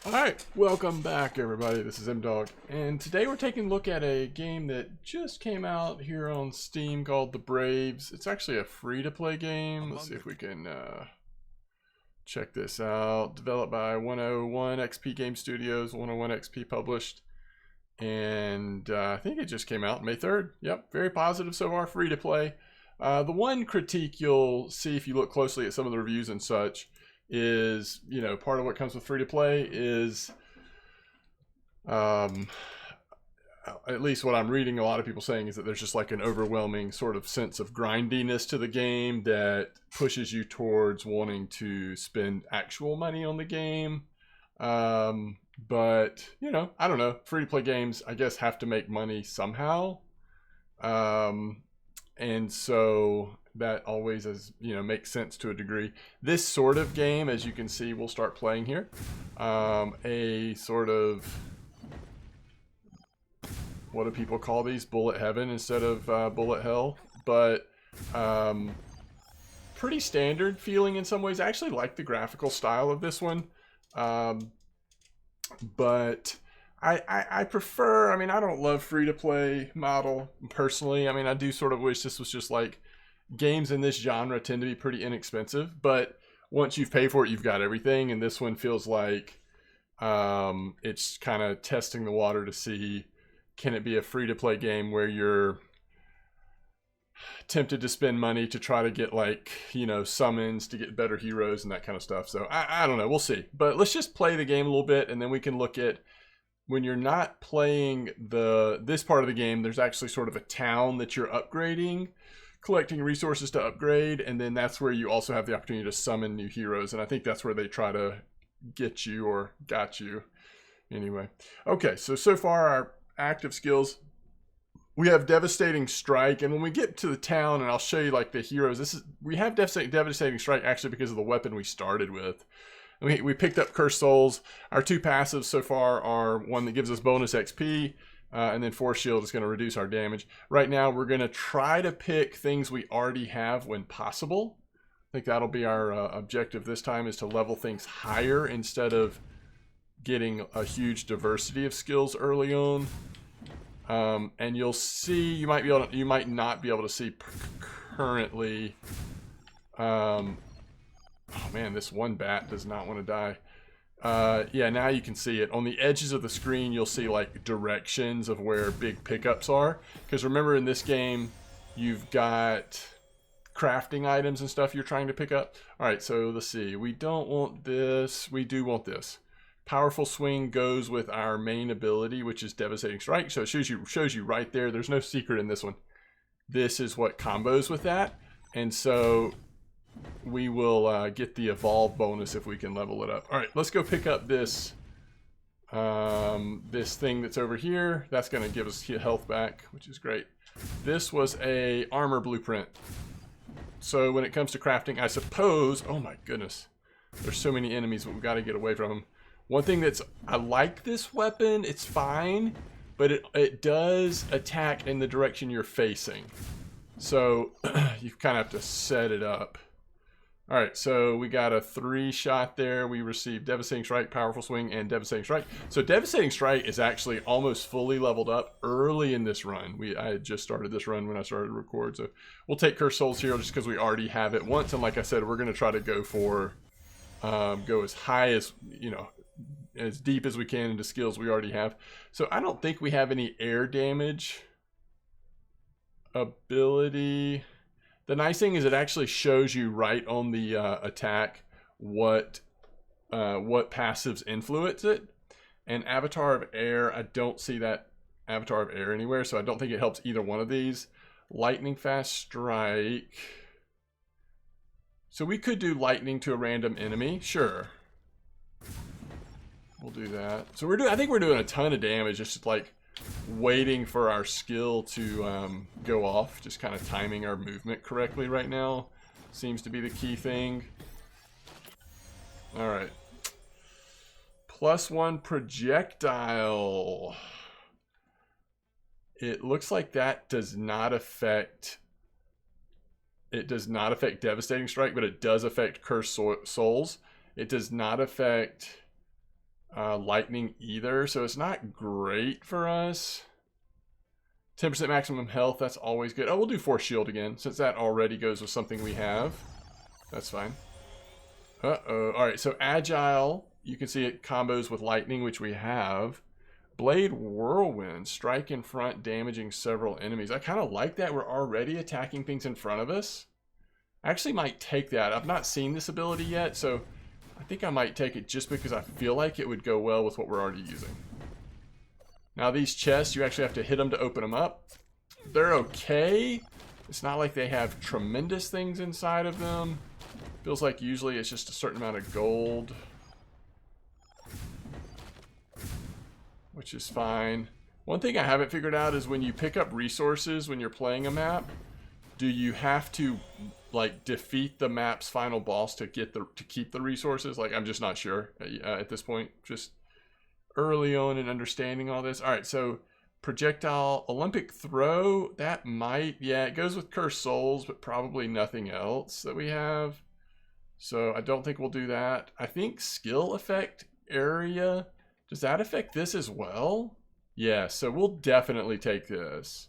Alright, welcome back everybody, this is MDawg, and today we're taking a look at a game that just came out here on Steam called The Braves. It's actually a free-to-play game. Let's see if we can check this out. Developed by 101 XP Game Studios, 101 XP published, and I think it just came out May 3rd. Yep, very positive so far, free-to-play. The one critique you'll see if you look closely at some of the reviews and such is, you know, part of what comes with free to play is, at least what I'm reading a lot of people saying is that there's just like an overwhelming sort of sense of grindiness to the game that pushes you towards wanting to spend actual money on the game. But, you know, I don't know. Free to play games, I guess, have to make money somehow. And so that always is, you know, makes sense to a degree. This sort of game, as you can see, we'll start playing here. A sort of, what do people call these? Bullet heaven instead of bullet hell. But pretty standard feeling in some ways. I actually like the graphical style of this one. But I prefer, I mean, I don't love free-to-play model personally. I mean, I do sort of wish this was just like, games in this genre tend to be pretty inexpensive, but once you've paid for it, you've got everything, and this one feels like it's kind of testing the water to see, can it be a free-to-play game where you're tempted to spend money to try to get, like, you know, summons to get better heroes and that kind of stuff. So I don't know, we'll see. But let's just play the game a little bit, and then we can look at, when you're not playing this part of the game, there's actually sort of a town that you're upgrading, collecting resources to upgrade, and then that's where you also have the opportunity to summon new heroes, and I think that's where they try to get you, or got you. Anyway, okay, so far our active skills, we have Devastating Strike, and when we get to the town, and I'll show you like the heroes, we have Devastating Strike actually because of the weapon we started with. We picked up Cursed Souls. Our two passives so far are one that gives us bonus XP, and then Force Shield is going to reduce our damage. Right now, we're going to try to pick things we already have when possible. I think that'll be our objective this time, is to level things higher instead of getting a huge diversity of skills early on. And you'll see, you might not be able to see currently. Oh man, this one bat does not want to die. Yeah, now you can see it. On the edges of the screen, you'll see like directions of where big pickups are. Because remember, in this game, you've got crafting items and stuff you're trying to pick up. Alright, so let's see. We don't want this. We do want this. Powerful Swing goes with our main ability, which is Devastating Strike. So it shows you right there. There's no secret in this one. This is what combos with that. And so we will get the evolve bonus if we can level it up. All right, let's go pick up this this thing that's over here. That's going to give us health back, which is great. This was a armor blueprint. So when it comes to crafting, I suppose, oh my goodness, there's so many enemies, but we've got to get away from them. One thing I like this weapon, it's fine, but it does attack in the direction you're facing. So you kind of have to set it up. Alright, so we got a 3-shot there. We received Devastating Strike, Powerful Swing, and Devastating Strike. So Devastating Strike is actually almost fully leveled up early in this run. I had just started this run when I started to record, so we'll take Cursed Souls here just because we already have it once. And like I said, we're going to try to go for, go as high as, you know, as deep as we can into skills we already have. So I don't think we have any air damage ability. The nice thing is it actually shows you right on the attack what passives influence it. And Avatar of Air, I don't see that Avatar of Air anywhere, so I don't think it helps either one of these. Lightning Fast Strike. So we could do lightning to a random enemy, sure. We'll do that. So I think we're doing a ton of damage, just like waiting for our skill to go off. Just kind of timing our movement correctly right now seems to be the key thing. Alright. +1 projectile. It looks like that does not affect... It does not affect Devastating Strike, but it does affect Cursed Souls. It does not affect lightning either, so it's not great for us. 10% maximum health, that's always good. Oh, we'll do Force Shield again, since that already goes with something we have. That's fine. Uh-oh. Alright, so Agile, you can see it combos with Lightning, which we have. Blade Whirlwind, strike in front, damaging several enemies. I kind of like that. We're already attacking things in front of us. I actually might take that. I've not seen this ability yet, so I think I might take it just because I feel like it would go well with what we're already using. Now these chests, you actually have to hit them to open them up. They're okay. It's not like they have tremendous things inside of them. Feels like usually it's just a certain amount of gold, which is fine. One thing I haven't figured out is when you pick up resources when you're playing a map, do you have to like defeat the map's final boss to get to keep the resources? Like, I'm just not sure at this point. Just early on in understanding all this. All right, so projectile Olympic throw, that might, yeah, it goes with cursed souls, but probably nothing else that we have. So I don't think we'll do that. I think skill effect area, does that affect this as well? Yeah, so we'll definitely take this.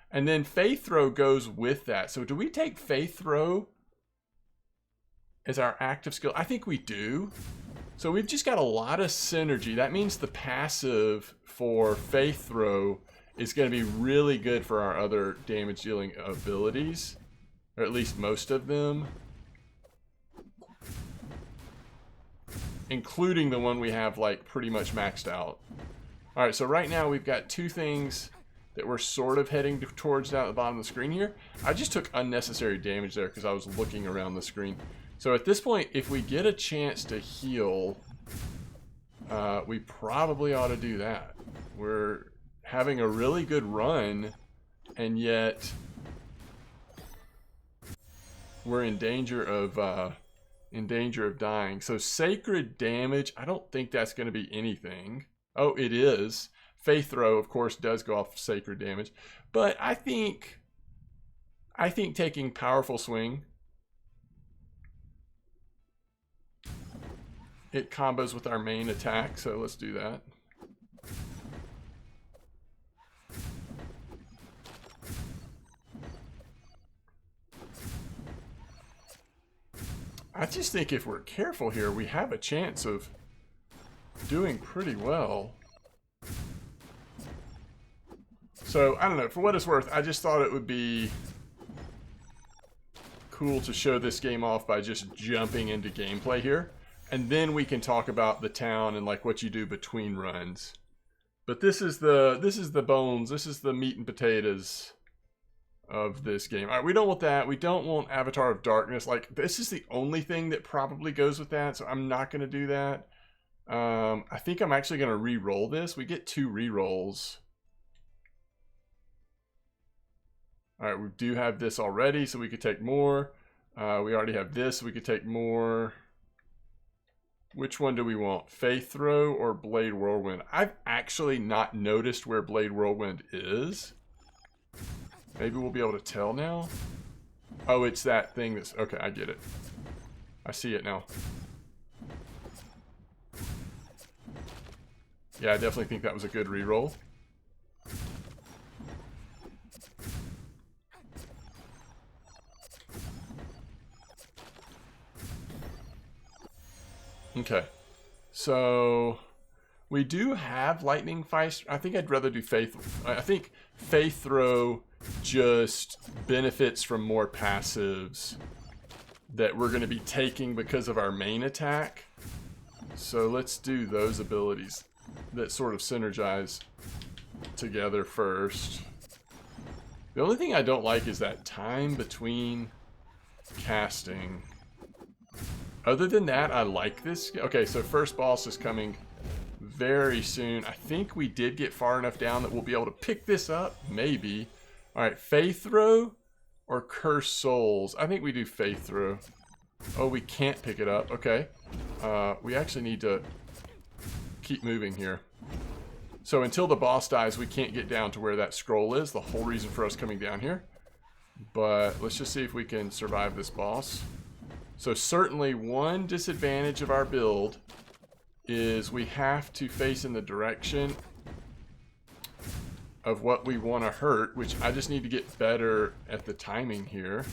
And then Faith Throw goes with that. So do we take Faith Throw as our active skill? I think we do. So we've just got a lot of synergy. That means the passive for Faith Throw is going to be really good for our other damage dealing abilities, or at least most of them, including the one we have like pretty much maxed out. All right, so right now we've got two things that we're sort of heading towards down at the bottom of the screen here. I just took unnecessary damage there because I was looking around the screen. So at this point, if we get a chance to heal, we probably ought to do that. We're having a really good run, and yet we're in danger of dying. So sacred damage, I don't think that's going to be anything. Oh, it is. Faith Throw, of course, does go off sacred damage, but I think taking Powerful Swing, it combos with our main attack, so let's do that. I just think if we're careful here, we have a chance of doing pretty well. So, I don't know, for what it's worth, I just thought it would be cool to show this game off by just jumping into gameplay here. And then we can talk about the town and like what you do between runs. But this is the bones, this is the meat and potatoes of this game. All right, we don't want that. We don't want Avatar of Darkness. Like, this is the only thing that probably goes with that, so I'm not going to do that. I think I'm actually going to re-roll this. We get 2 re-rolls. All right, we do have this already, so we could take more. We already have this, so we could take more. Which one do we want? Faith Throw or Blade Whirlwind? I've actually not noticed where Blade Whirlwind is. Maybe we'll be able to tell now. Oh, it's that thing that's... Okay, I get it. I see it now. Yeah, I definitely think that was a good reroll. Okay, so we do have Lightning Feist. I think I'd rather do Faith. I think Faith Throw just benefits from more passives that we're going to be taking because of our main attack. So let's do those abilities that sort of synergize together first. The only thing I don't like is that time between casting. Other than that, I like this. Okay, so first boss is coming very soon. I think we did get far enough down that we'll be able to pick this up. Maybe. All right, Faith Throw or Cursed Souls? I think we do Faith Throw. Oh, we can't pick it up. Okay. We actually need to keep moving here. So until the boss dies, we can't get down to where that scroll is. The whole reason for us coming down here. But let's just see if we can survive this boss. So certainly one disadvantage of our build is we have to face in the direction of what we want to hurt, which I just need to get better at the timing here.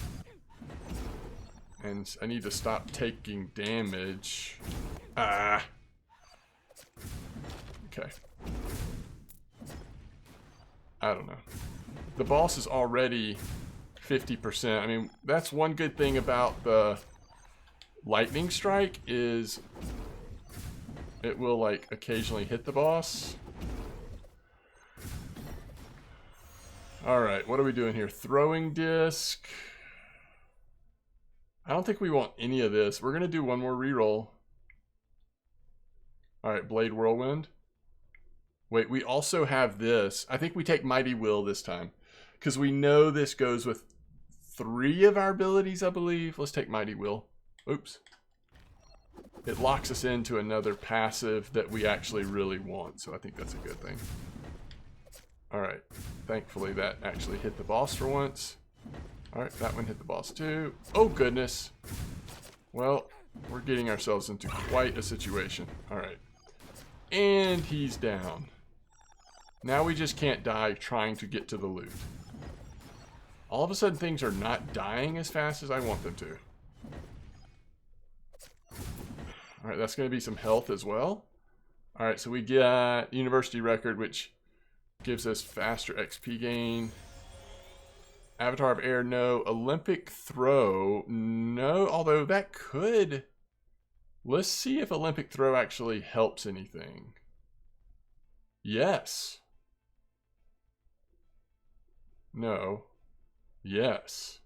And I need to stop taking damage. Ah. Okay. I don't know. The boss is already 50%. I mean, that's one good thing about the lightning strike is it will like occasionally hit the boss. Alright, what are we doing here? Throwing disc. I don't think we want any of this. We're going to do one more reroll. Alright, Blade Whirlwind. Wait, we also have this. I think we take Mighty Will this time. Because we know this goes with 3 of our abilities, I believe. Let's take Mighty Will. Oops. It locks us into another passive that we actually really want. So I think that's a good thing. Alright. Thankfully that actually hit the boss for once. Alright, that one hit the boss too. Oh goodness. Well, we're getting ourselves into quite a situation. Alright. And he's down. Now we just can't die trying to get to the loot. All of a sudden things are not dying as fast as I want them to. Alright, that's going to be some health as well. Alright, so we get University Record, which gives us faster XP gain. Avatar of Air, no. Olympic Throw, no. Although that could... Let's see if Olympic Throw actually helps anything. Yes. No. Yes.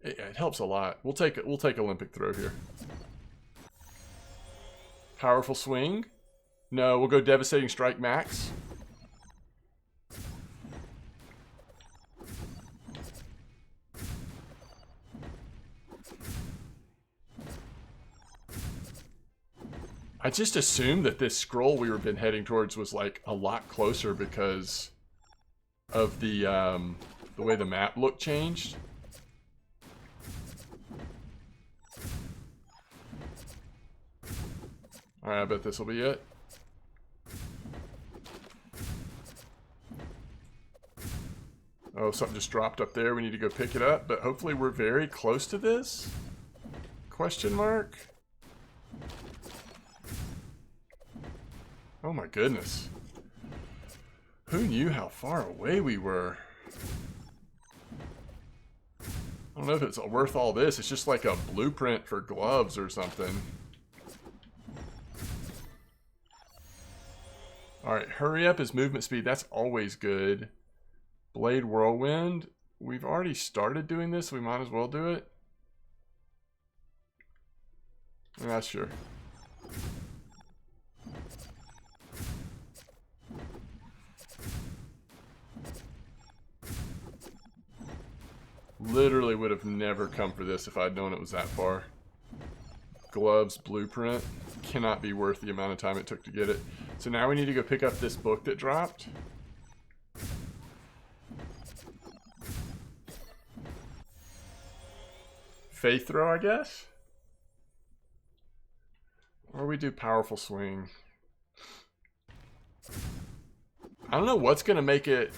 It helps a lot. We'll take Olympic Throw here. Powerful Swing? No, we'll go Devastating Strike max. I just assumed that this scroll we were been heading towards was like a lot closer because of the way the map look changed. Alright, I bet this will be it. Oh, something just dropped up there. We need to go pick it up, but hopefully we're very close to this. Question mark? Oh my goodness. Who knew how far away we were? I don't know if it's worth all this. It's just like a blueprint for gloves or something. Alright, hurry up his movement speed. That's always good. Blade Whirlwind. We've already started doing this, so we might as well do it. Yeah, sure. Literally would have never come for this if I'd known it was that far. Gloves, blueprint. Cannot be worth the amount of time it took to get it. So now we need to go pick up this book that dropped. Faith Throw, I guess? Or we do Powerful Swing. I don't know what's going to make it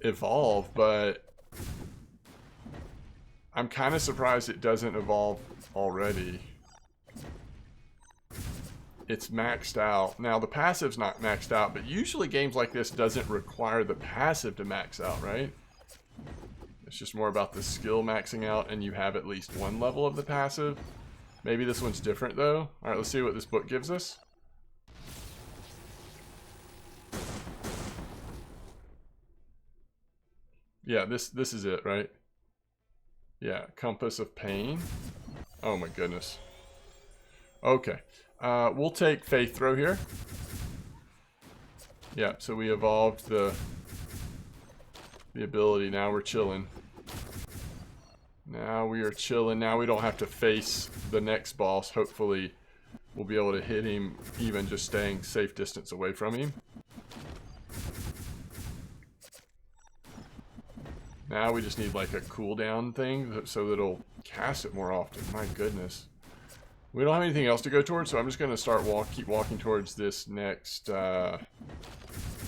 evolve, but I'm kind of surprised it doesn't evolve already. It's maxed out. Now, the passive's not maxed out, but usually games like this doesn't require the passive to max out, right? It's just more about the skill maxing out, and you have at least one level of the passive. Maybe this one's different, though. All right, let's see what this book gives us. Yeah, this is it, right? Yeah, Compass of Pain. Oh my goodness. Okay. We'll take Faith Throw here. Yeah, so we evolved the ability. Now we're chilling. Now we are chilling. Now we don't have to face the next boss. Hopefully we'll be able to hit him even just staying safe distance away from him. Now we just need like a cooldown thing so that it'll cast it more often. My goodness. We don't have anything else to go towards, so I'm just going to start keep walking towards this next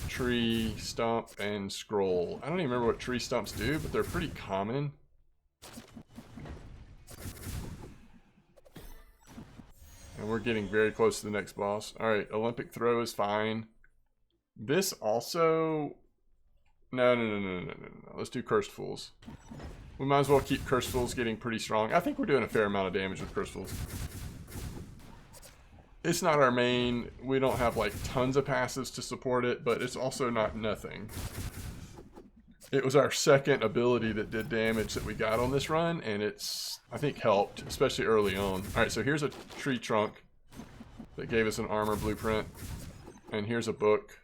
tree, stump, and scroll. I don't even remember what tree stumps do, but they're pretty common. And we're getting very close to the next boss. Alright, Olympic throw is fine. This also... No. Let's do Cursed Fools. We might as well keep Cursed Fools getting pretty strong. I think we're doing a fair amount of damage with Cursed Fools. It's not our main. We don't have like tons of passives to support it, but it's also not nothing. It was our second ability that did damage that we got on this run, and it's, I think, helped, especially early on. Alright, so here's a tree trunk that gave us an armor blueprint, and here's a book.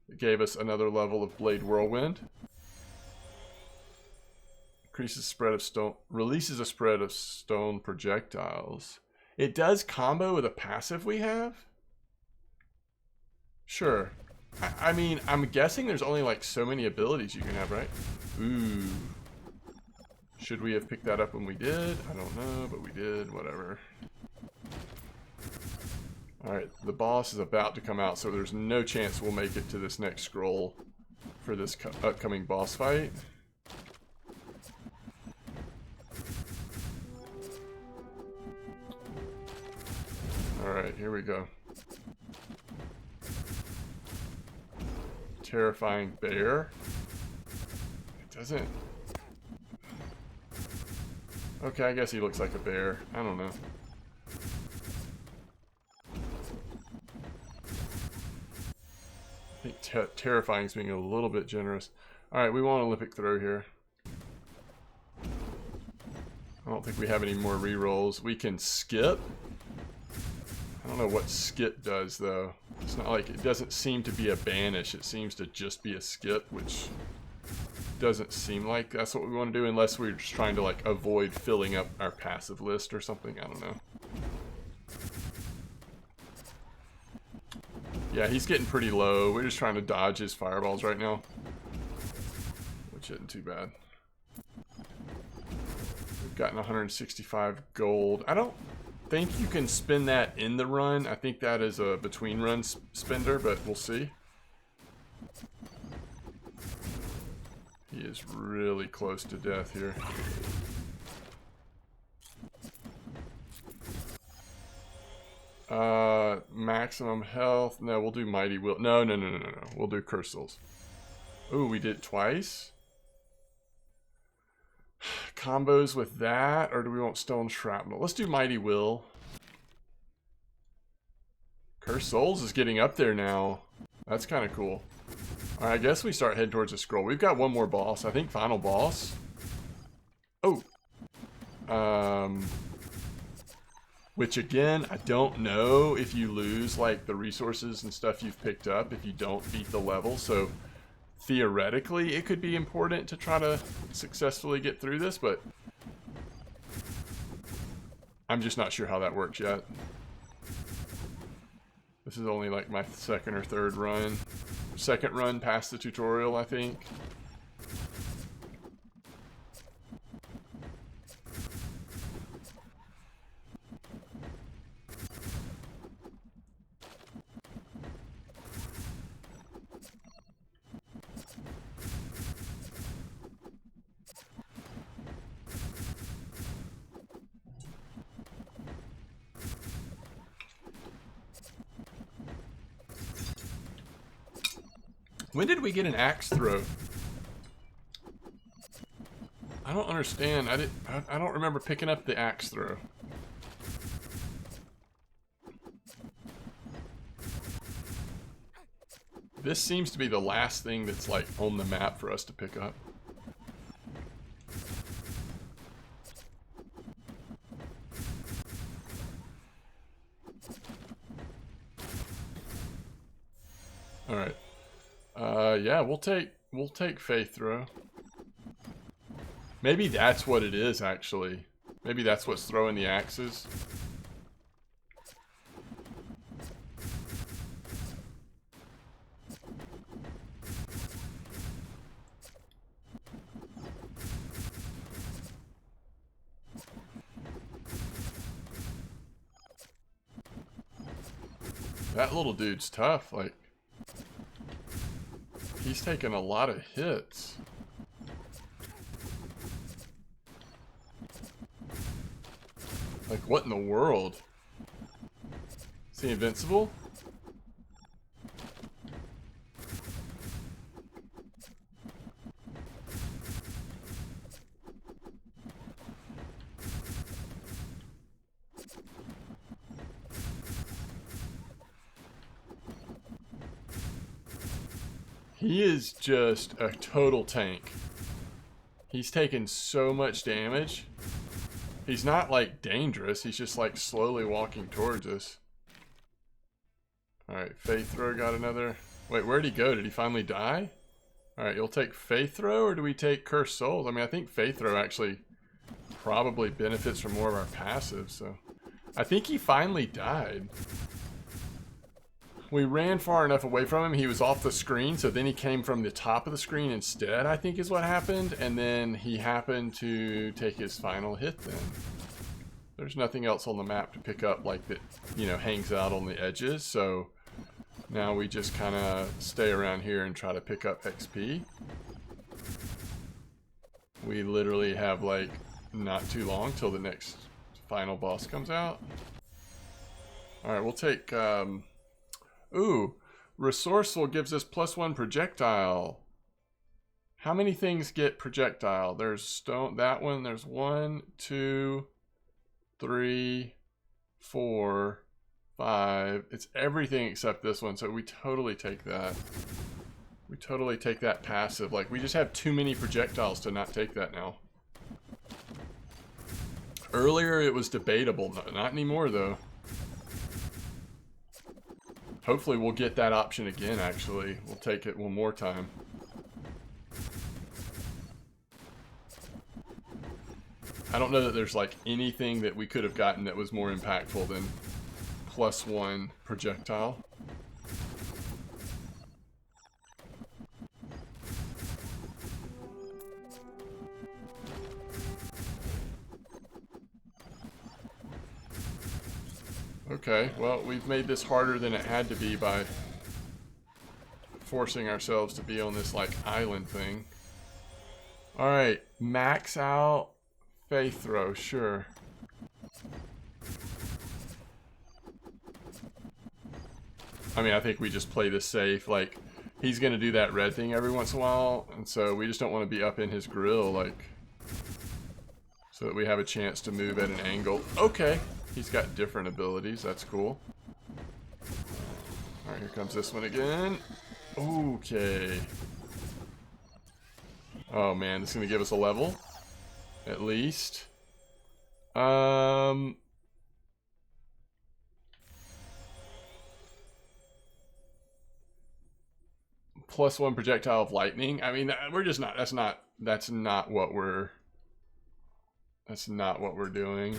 It gave us another level of Blade Whirlwind. Increases spread of stone, releases a spread of stone projectiles. It does combo with a passive we have? Sure. I mean, I'm guessing there's only like so many abilities you can have, right? Ooh. Should we have picked that up when we did? I don't know, but we did. Whatever. Alright, the boss is about to come out, so there's no chance we'll make it to this next scroll for this upcoming boss fight. Alright, here we go. Terrifying bear. It doesn't... Okay, I guess he looks like a bear. I don't know. I think terrifying is being a little bit generous. Alright, we want Olympic throw here. I don't think we have any more rerolls. We can skip. I don't know what skip does though. It's not like, it doesn't seem to be a banish. It seems to just be a skip, which doesn't seem like that's what we want to do unless we're just trying to like avoid filling up our passive list or something. I don't know. Yeah, he's getting pretty low. We're just trying to dodge his fireballs right now, which isn't too bad. We've gotten 165 gold. I don't think you can spend that in the run. I think that is a between run spender, but we'll see. He is really close to death here. Maximum health. No, we'll do Mighty Will. No. We'll do Curse Souls. Ooh, we did it twice. Combos with that, or do we want Stone Shrapnel? Let's do Mighty Will. Curse Souls is getting up there now. That's kind of cool. Alright, I guess we start heading towards a scroll. We've got one more boss. I think final boss. Oh. Which again, I don't know if you lose like the resources and stuff you've picked up if you don't beat the level. So theoretically, it could be important to try to successfully get through this, but I'm just not sure how that works yet. This is only like my second or third run. Second run past the tutorial, I think. When did we get an axe throw? I don't understand. I don't remember picking up the axe throw. This seems to be the last thing that's like on the map for us to pick up. All right. Yeah, we'll take Faith Throw. Maybe that's what it is, actually. Maybe that's what's throwing the axes. That little dude's tough. Like, he's taking a lot of hits. Like, what in the world? Is he invincible? He is just a total tank. He's taking so much damage. He's not like dangerous. He's just like slowly walking towards us. Alright, Faith Throw got another. Wait, where'd he go? Did he finally die? Alright, you'll take Faith Throw or do we take Cursed Souls? I mean, I think Faith Throw actually probably benefits from more of our passives, so. I think he finally died. We ran far enough away from him, he was off the screen, so then he came from the top of the screen instead, I think is what happened, and then he happened to take his final hit then. There's nothing else on the map to pick up like that, you know, hangs out on the edges, so now we just kind of stay around here and try to pick up XP. We literally have like not too long till the next final boss comes out. Alright, we'll take ooh, Resourceful gives us +1 projectile. How many things get projectile? There's stone, that one, there's 1, 2, 3, 4, 5. It's everything except this one, so we totally take that. We totally take that passive. Like, we just have too many projectiles to not take that now. Earlier it was debatable, not anymore though. Hopefully we'll get that option again, actually. We'll take it one more time. I don't know that there's like anything that we could have gotten that was more impactful than +1 projectile. Okay, well, we've made this harder than it had to be by forcing ourselves to be on this, like, island thing. Alright, max out Faith Throw, sure. I mean, I think we just play this safe. Like, he's gonna do that red thing every once in a while, and so we just don't want to be up in his grill, like, so that we have a chance to move at an angle. Okay. He's got different abilities, that's cool. Alright, here comes this one again. Okay. Oh man, this is gonna give us a level. At least. +1 projectile of lightning. I mean, we're just not, that's not what we're doing.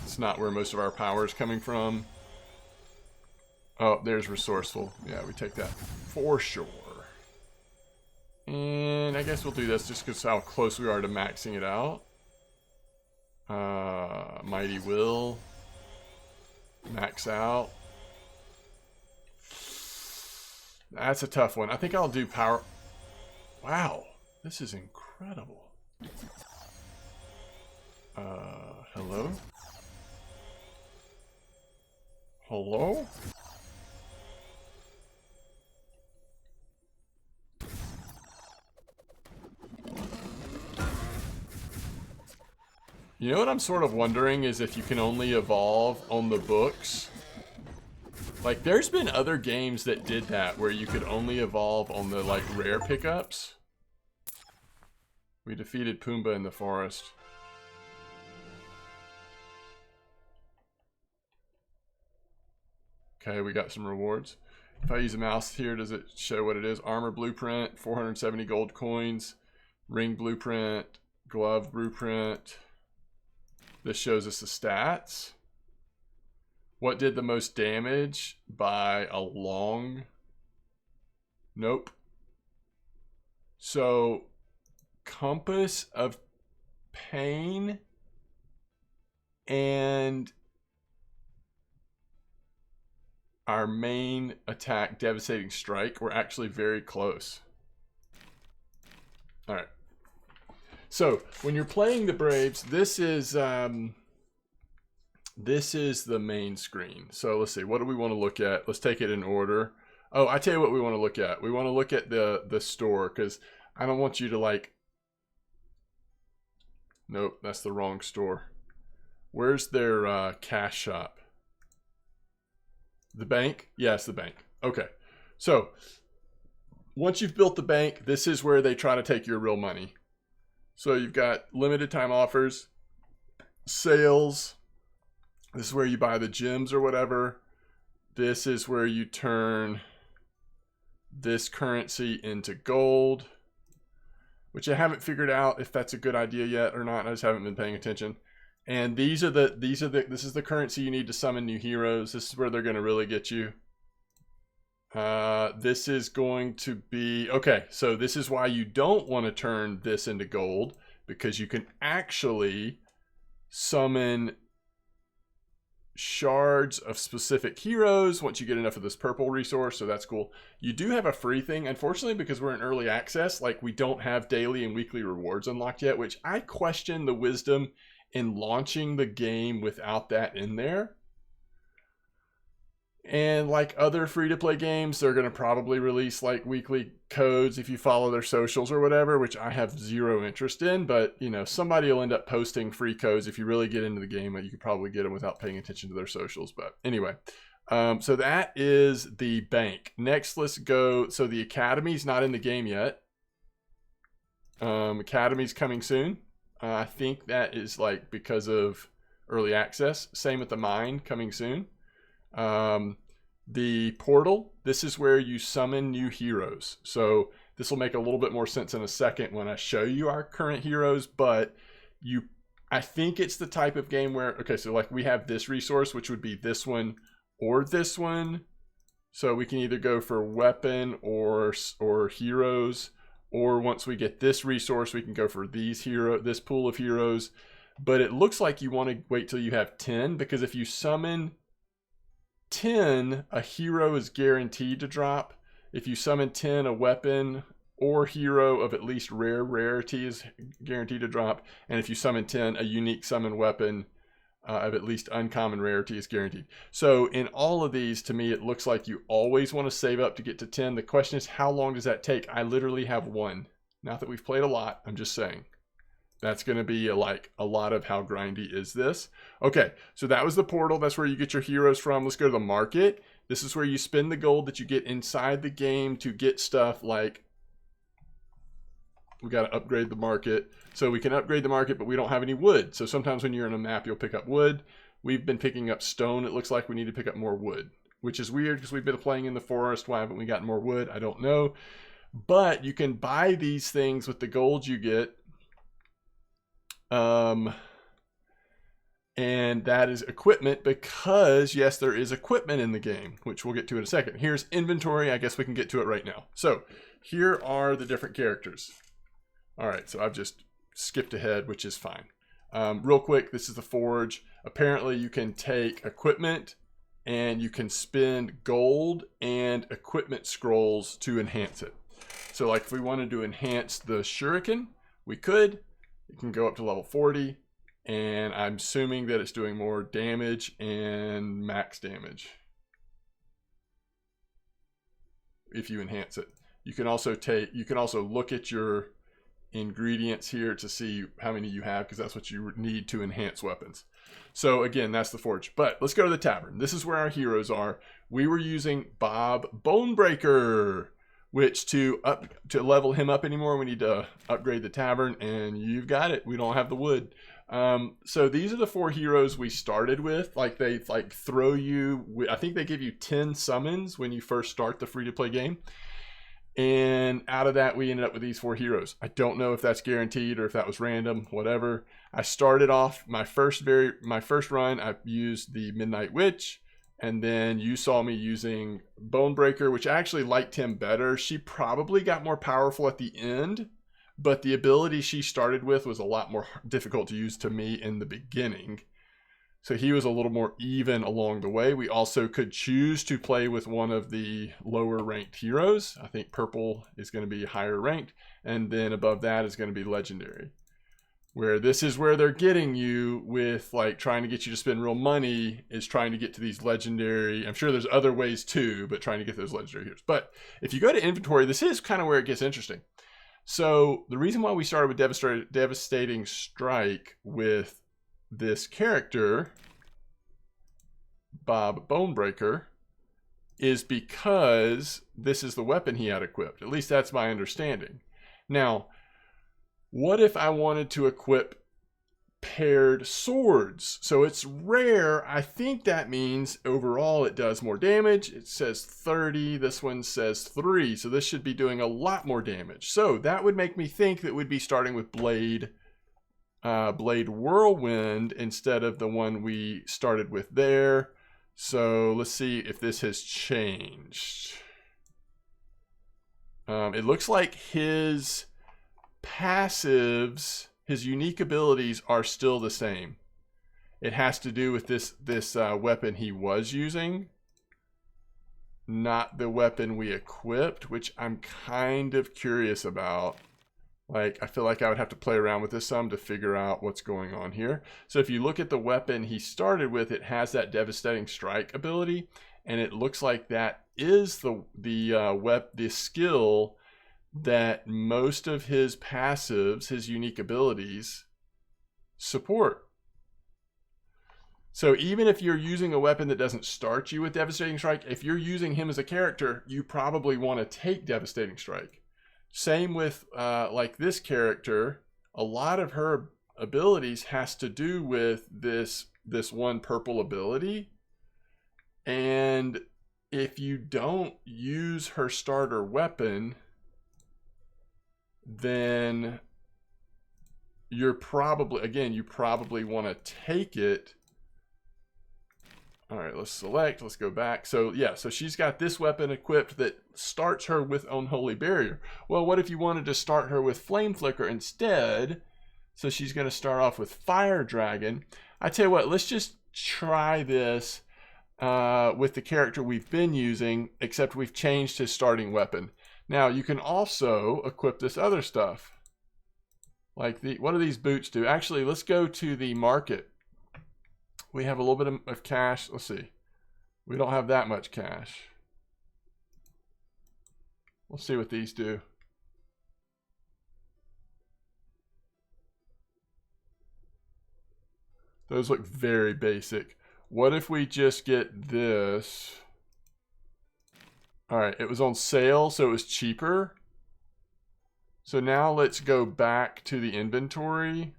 It's not where most of our power is coming from. Oh, there's Resourceful. Yeah, we take that for sure. And I guess we'll do this just because how close we are to maxing it out. Mighty Will. Max out. That's a tough one. I think I'll do power. Wow, this is incredible. Hello? Hello? You know what I'm sort of wondering is if you can only evolve on the books. Like, there's been other games that did that where you could only evolve on the, like, rare pickups. We defeated Pumbaa in the forest. Okay, we got some rewards. If I use a mouse here, does it show what it is? Armor blueprint, 470 gold coins. Ring blueprint, glove blueprint. This shows us the stats. What did the most damage by a long? Nope. So, Compass of Pain and our main attack, Devastating Strike. We're actually very close. All right. So when you're playing the Braves, this is the main screen. So let's see, what do we want to look at? Let's take it in order. Oh, I tell you what we want to look at. We want to look at the store, because I don't want you to like. Nope, that's the wrong store. Where's their cash shop? The bank? Yes, the bank. Okay. So once you've built the bank, this is where they try to take your real money. So you've got limited time offers, sales. This is where you buy the gems or whatever. This is where you turn this currency into gold, which I haven't figured out if that's a good idea yet or not. I just haven't been paying attention. And this is the currency you need to summon new heroes. This is where they're going to really get you. This is going to be, okay, so this is why you don't want to turn this into gold, because you can actually summon shards of specific heroes once you get enough of this purple resource, so that's cool. You do have a free thing, unfortunately, because we're in early access, like we don't have daily and weekly rewards unlocked yet, which I question the wisdom in launching the game without that in there. And like other free-to-play games, they're going to probably release like weekly codes if you follow their socials or whatever, which I have zero interest in. But, you know, somebody will end up posting free codes if you really get into the game. You could probably get them without paying attention to their socials. But anyway, so that is the bank. Next, let's go. So the Academy's not in the game yet. Academy's coming soon. I think that is like because of early access. Same with the mine, coming soon. The portal, this is where you summon new heroes. So this will make a little bit more sense in a second when I show you our current heroes, but I think it's the type of game where, okay, so like we have this resource, which would be this one or this one. So we can either go for weapon or heroes, or once we get this resource, we can go for this pool of heroes. But it looks like you want to wait till you have 10, because if you summon 10, a hero is guaranteed to drop. If you summon 10, a weapon or hero of at least rare rarity is guaranteed to drop. And if you summon 10, a unique summon weapon of at least uncommon rarity is guaranteed. So in all of these, to me, it looks like you always want to save up to get to 10. The question is, how long does that take? I literally have one. Not that we've played a lot, I'm just saying. That's going to be like a lot of how grindy is this. Okay, so that was the portal. That's where you get your heroes from. Let's go to the market. This is where you spend the gold that you get inside the game to get stuff like, we got to upgrade the market. So we can upgrade the market, but we don't have any wood. So sometimes when you're in a map, you'll pick up wood. We've been picking up stone. It looks like we need to pick up more wood, which is weird because we've been playing in the forest. Why haven't we gotten more wood? I don't know. But you can buy these things with the gold you get. And that is equipment, because yes, there is equipment in the game, which we'll get to in a second. Here's inventory. I guess we can get to it right now. So here are the different characters. All right, so I've just skipped ahead, which is fine. Real quick, this is the forge. Apparently you can take equipment and you can spend gold and equipment scrolls to enhance it. So like if we wanted to enhance the shuriken, we could. You can go up to level 40, and I'm assuming that it's doing more damage and max damage if you enhance it. You can also look at your ingredients here to see how many you have, because that's what you need to enhance weapons. So again, that's the forge. But let's go to the tavern. This is where our heroes are. We were using Bob Bonebreaker, which to level him up anymore, we need to upgrade the tavern, and you've got it. We don't have the wood. So these are the 4 heroes we started with. Like they throw you, I think they give you 10 summons when you first start the free-to-play game. And out of that, we ended up with these 4 heroes. I don't know if that's guaranteed or if that was random, whatever. I started off my first run, I used the Midnight Witch. And then you saw me using Bonebreaker, which I actually liked him better. She probably got more powerful at the end, but the ability she started with was a lot more difficult to use to me in the beginning. So he was a little more even along the way. We also could choose to play with one of the lower ranked heroes. I think purple is going to be higher ranked. And then above that is going to be legendary. Where this is where they're getting you with like trying to get you to spend real money, is trying to get to these legendary. I'm sure there's other ways too, but trying to get those legendary heroes. But if you go to inventory, this is kind of where it gets interesting. So the reason why we started with Devastating Strike with this character, Bob Bonebreaker, is because this is the weapon he had equipped. At least that's my understanding. Now, what if I wanted to equip paired swords? So it's rare. I think that means overall it does more damage. It says 30. This one says 3. So this should be doing a lot more damage. So that would make me think that we'd be starting with Blade Whirlwind instead of the one we started with there. So let's see if this has changed. It looks like his passives, his unique abilities are still the same. It has to do with this weapon he was using, not the weapon we equipped, which I'm kind of curious about. Like, I feel like I would have to play around with this some to figure out what's going on here. So if you look at the weapon he started with, it has that Devastating Strike ability, and it looks like that is the skill that most of his passives, his unique abilities, support. So even if you're using a weapon that doesn't start you with Devastating Strike, if you're using him as a character, you probably want to take Devastating Strike. Same with like this character. A lot of her abilities has to do with this one purple ability. And if you don't use her starter weapon, then you're probably, again, you probably want to take it. All right, let's select, let's go back. So yeah, so she's got this weapon equipped that starts her with Unholy Barrier. Well, what if you wanted to start her with Flame Flicker instead? So she's going to start off with Fire Dragon. I tell you what, let's just try this with the character we've been using, except we've changed his starting weapon. Now you can also equip this other stuff. Like what do these boots do? Actually, let's go to the market. We have a little bit of cash. Let's see. We don't have that much cash. We'll see what these do. Those look very basic. What if we just get this? All right, it was on sale, so it was cheaper. So now let's go back to the inventory.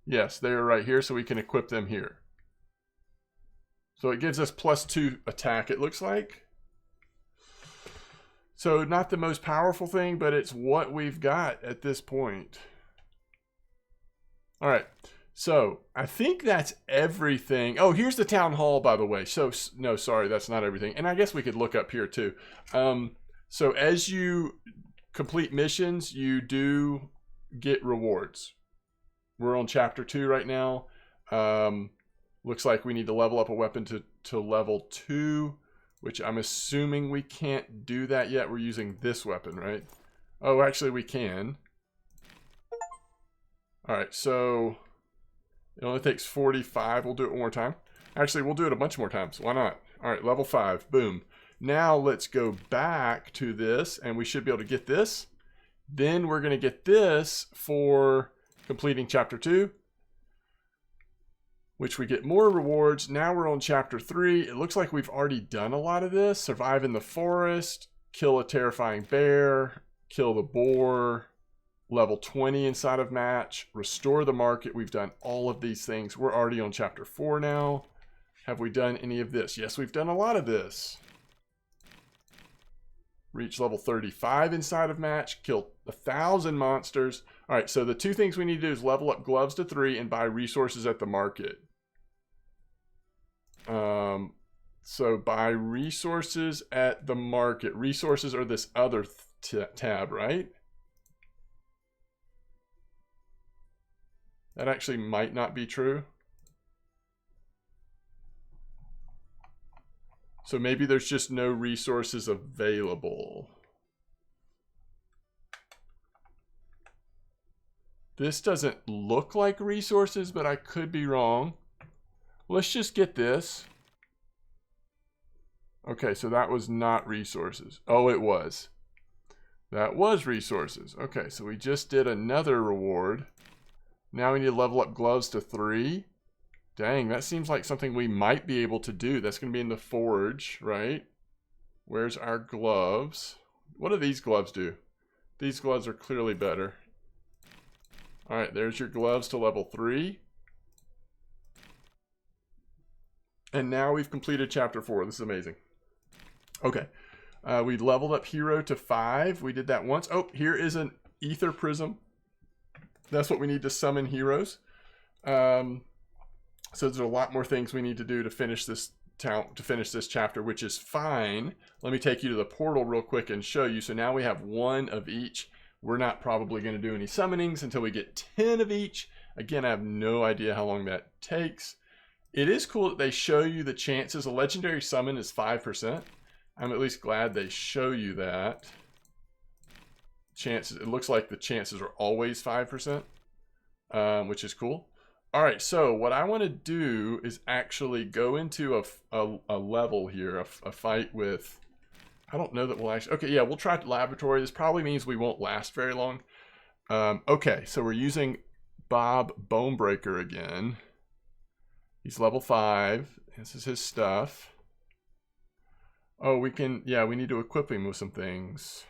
Yes, they are right here, so we can equip them here. So it gives us +2 attack, it looks like. So not the most powerful thing, but it's what we've got at this point. All right, so I think that's everything. Oh, here's the town hall, by the way. So, no, sorry, that's not everything. And I guess we could look up here too. So as you complete missions, you do get rewards. We're on chapter 2 right now. Looks like we need to level up a weapon to level 2, which I'm assuming we can't do that yet. We're using this weapon, right? Oh, actually we can. All right, so it only takes 45. We'll do it one more time. Actually, we'll do it a bunch more times. Why not? All right, level 5, boom. Now let's go back to this, and we should be able to get this. Then we're gonna get this for completing chapter 2. Which we get more rewards. Now we're on chapter 3. It looks like we've already done a lot of this. Survive in the forest, kill a terrifying bear, kill the boar, level 20 inside of match, restore the market. We've done all of these things. We're already on chapter 4 now. Have we done any of this? Yes, we've done a lot of this. Reach level 35 inside of match, kill 1,000 monsters. All right, so the 2 things we need to do is level up gloves to 3 and buy resources at the market. So buy resources at the market. Resources are this other tab, right? That actually might not be true. So maybe there's just no resources available. This doesn't look like resources, but I could be wrong. Let's just get this. Okay, so that was not resources. Oh, it was. That was resources. Okay, so we just did another reward. Now we need to level up gloves to 3. Dang, that seems like something we might be able to do. That's going to be in the forge, right? Where's our gloves? What do these gloves do? These gloves are clearly better. All right, there's your gloves to level 3. And now we've completed chapter 4. This is amazing. Okay. We leveled up hero to 5. We did that once. Oh, here is an ether prism. That's what we need to summon heroes. So there's a lot more things we need to do to finish this chapter, which is fine. Let me take you to the portal real quick and show you. So now we have 1 of each. We're not probably going to do any summonings until we get 10 of each. Again, I have no idea how long that takes. It is cool that they show you the chances. A legendary summon is 5%. I'm at least glad they show you that. Chances, it looks like the chances are always 5%, which is cool. All right, so what I want to do is actually go into a level here, a fight with, I don't know that we'll actually, okay, yeah, we'll try laboratory. This probably means we won't last very long. Okay, so we're using Bob Bonebreaker again. He's level 5. This is his stuff. Oh, we can, yeah, we need to equip him with some things.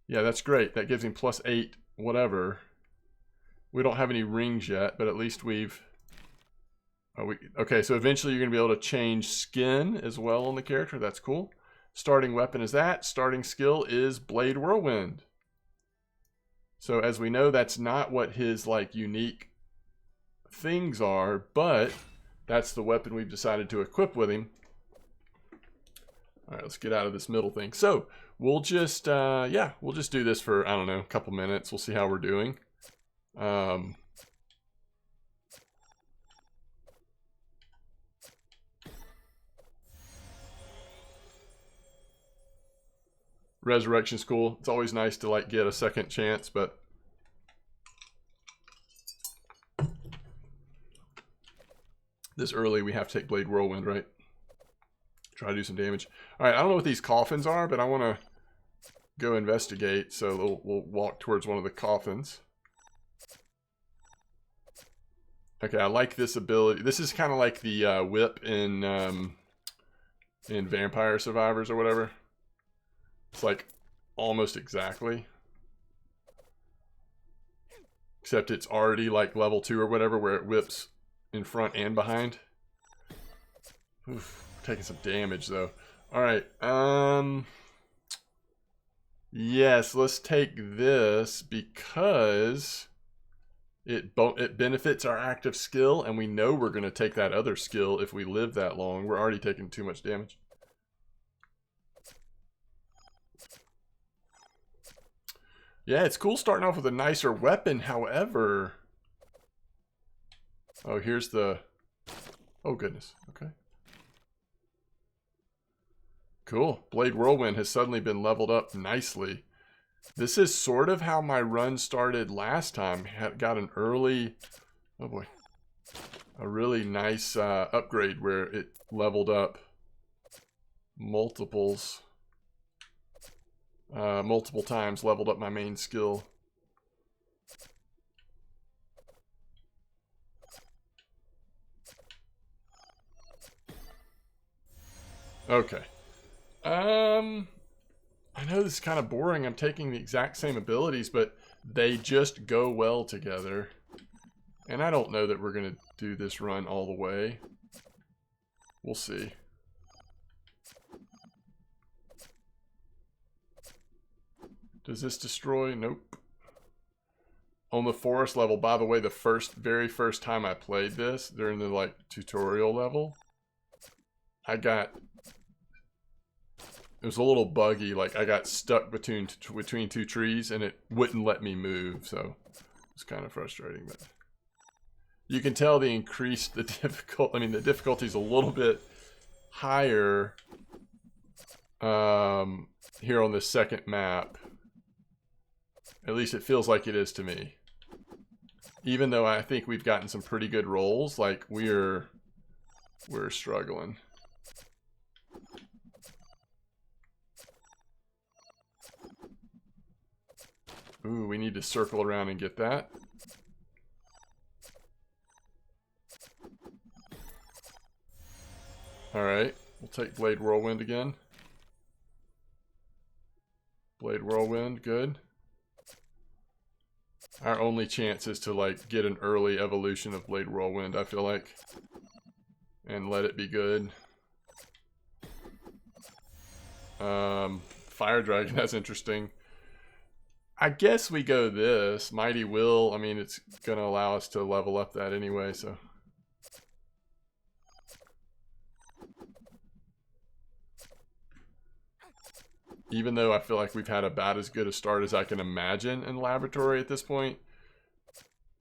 Yeah, that's great. That gives him +8, whatever. We don't have any rings yet, but at least we've... okay, so eventually you're going to be able to change skin as well on the character. That's cool. Starting weapon is that. Starting skill is Blade Whirlwind. So as we know, that's not what his, like, unique things are, but that's the weapon we've decided to equip with him. All right, let's get out of this middle thing. So we'll just, yeah, we'll just do this for, I don't know, a couple minutes. We'll see how we're doing. Resurrection's cool. It's always nice to, like, get a second chance, but this early we have to take Blade Whirlwind, right? Try to do some damage. All right, I don't know what these coffins are, but I want to go investigate. So we'll walk towards one of the coffins. Okay, I like this ability. This is kind of like the whip in Vampire Survivors or whatever. It's like almost exactly. Except it's already like level 2 or whatever, where it whips in front and behind. Oof. Taking some damage though. All right. Yes, let's take this because it benefits our active skill, and we know we're going to take that other skill if we live that long. We're already taking too much damage. Yeah, it's cool starting off with a nicer weapon. However, oh, here's the, oh goodness. Okay. Cool. Blade Whirlwind has suddenly been leveled up nicely. This is sort of how my run started last time. Got an early, oh boy, a really nice upgrade where it leveled up multiple times, leveled up my main skill. Okay. I know this is kind of boring. I'm taking the exact same abilities, but they just go well together. And I don't know that we're going to do this run all the way. We'll see. Does this destroy? Nope. On the forest level, by the way, the very first time I played this, during the like tutorial level, I got... It was a little buggy, like I got stuck between two trees and it wouldn't let me move, so it's kind of frustrating. But you can tell they increased the difficulty. I mean, the difficulty's a little bit higher here on this second map. At least it feels like it is to me. Even though I think we've gotten some pretty good rolls, like we're struggling. Ooh, we need to circle around and get that. Alright, we'll take Blade Whirlwind again. Blade Whirlwind, good. Our only chance is to like get an early evolution of Blade Whirlwind, I feel like. And let it be good. Fire Dragon, that's interesting. I guess we go this. Mighty Will, I mean, it's going to allow us to level up that anyway, so. Even though I feel like we've had about as good a start as I can imagine in Laboratory at this point.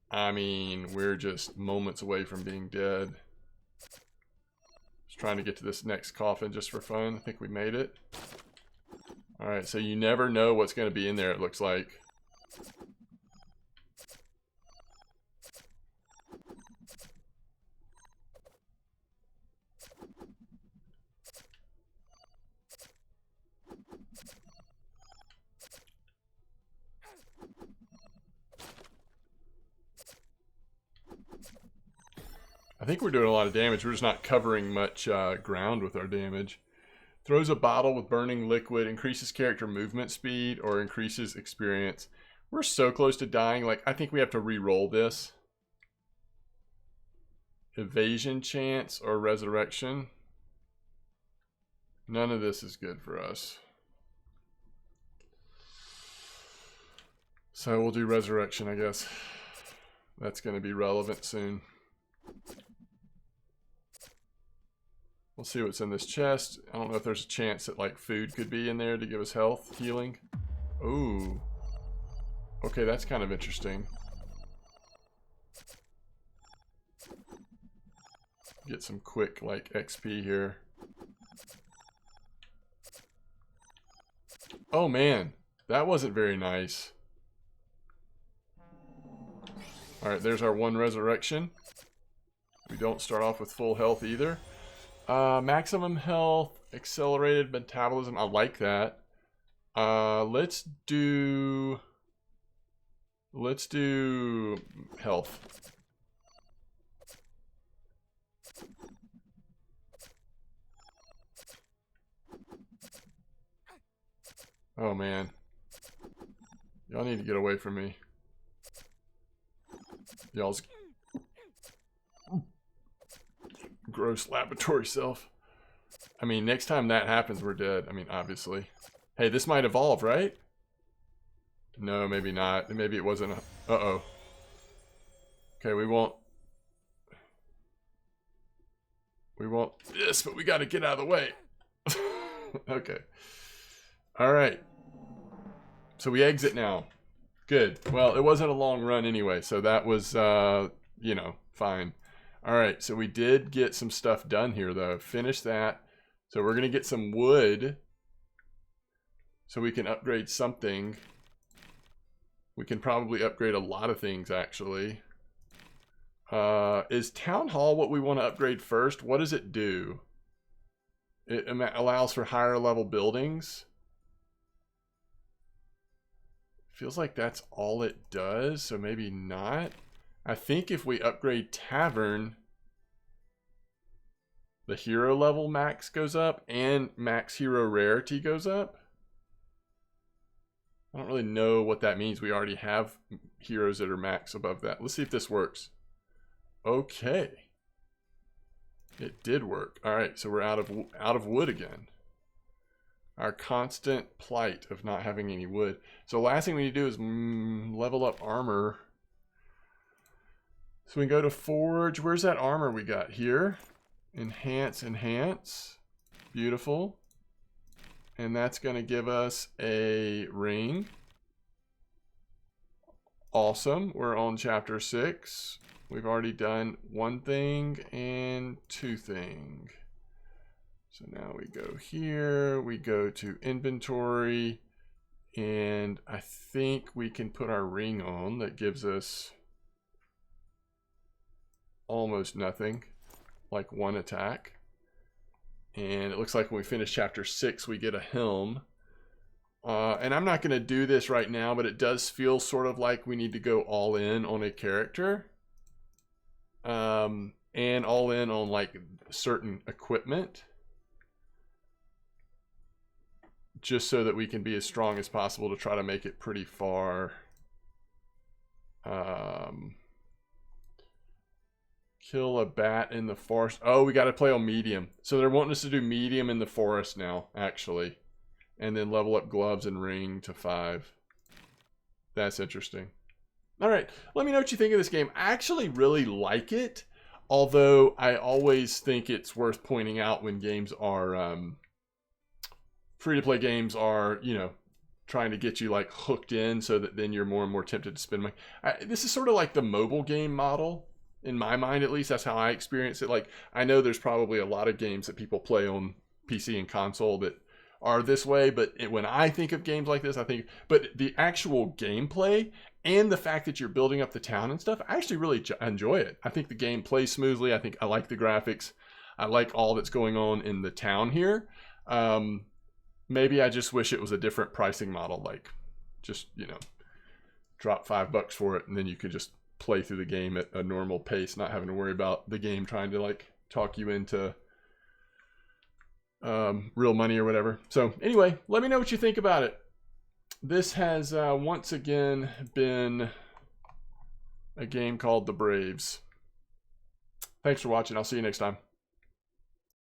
I mean, we're just moments away from being dead. Just trying to get to this next coffin just for fun. I think we made it. Alright, so you never know what's going to be in there, it looks like. I think we're doing a lot of damage. We're just not covering much ground with our damage. Throws a bottle with burning liquid, increases character movement speed, or increases experience. We're so close to dying. Like, I think we have to re-roll this. Evasion chance or resurrection. None of this is good for us. So we'll do resurrection, I guess. That's going to be relevant soon. We'll see what's in this chest. I don't know if there's a chance that like food could be in there to give us health, healing. Ooh. Okay, that's kind of interesting. Get some quick like XP here. Oh man, that wasn't very nice. Alright, there's our one resurrection. We don't start off with full health either. Maximum health, accelerated metabolism. I like that. Let's do health. Oh man. Y'all need to get away from me. Y'all's gross laboratory self. I mean, next time that happens, we're dead. I mean, obviously. Hey, this might evolve, right? No, maybe not. Maybe it wasn't a... Uh-oh. Okay, we won't this, but we gotta get out of the way. Okay. Alright. So we exit now. Good. Well, it wasn't a long run anyway, so that was, you know, fine. Alright, so we did get some stuff done here, though. Finish that. So we're going to get some wood so we can upgrade something. We can probably upgrade a lot of things, actually. Is Town Hall what we want to upgrade first? What does it do? It allows for higher level buildings. Feels like that's all it does, so maybe not. I think if we upgrade Tavern, the hero level max goes up and max hero rarity goes up. I don't really know what that means. We already have heroes that are max above that. Let's see if this works. Okay. It did work. All right, so we're out of wood again. Our constant plight of not having any wood. So last thing we need to do is level up armor. So we can go to forge. Where's that armor we got? Here. Enhance, enhance. Beautiful. And that's going to give us a ring. Awesome. We're on chapter 6. We've already done one thing and two things. So now we go here, we go to inventory, and I think we can put our ring on. That gives us almost nothing, like 1 attack. And it looks like when we finish chapter 6, we get a helm. And I'm not going to do this right now, but it does feel sort of like we need to go all in on a character. And all in on like certain equipment. Just so that we can be as strong as possible to try to make it pretty far. Kill a bat in the forest. Oh, we got to play on medium. So they're wanting us to do medium in the forest now, actually. And then level up gloves and ring to 5. That's interesting. All right, let me know what you think of this game. I actually really like it. Although I always think it's worth pointing out when games are... free-to-play games are, you know, trying to get you like hooked in so that then you're more and more tempted to spend money. This is sort of like the mobile game model. In my mind, at least, that's how I experience it. Like, I know there's probably a lot of games that people play on PC and console that are this way, but when I think of games like this, I think, but the actual gameplay and the fact that you're building up the town and stuff, I actually really enjoy it. I think the game plays smoothly. I think I like the graphics. I like all that's going on in the town here. Maybe I just wish it was a different pricing model, like just, you know, drop $5 for it and then you could just play through the game at a normal pace, not having to worry about the game trying to like talk you into real money or whatever. So anyway, let me know what you think about it. This has once again been a game called The Braves. Thanks for watching. I'll see you next time.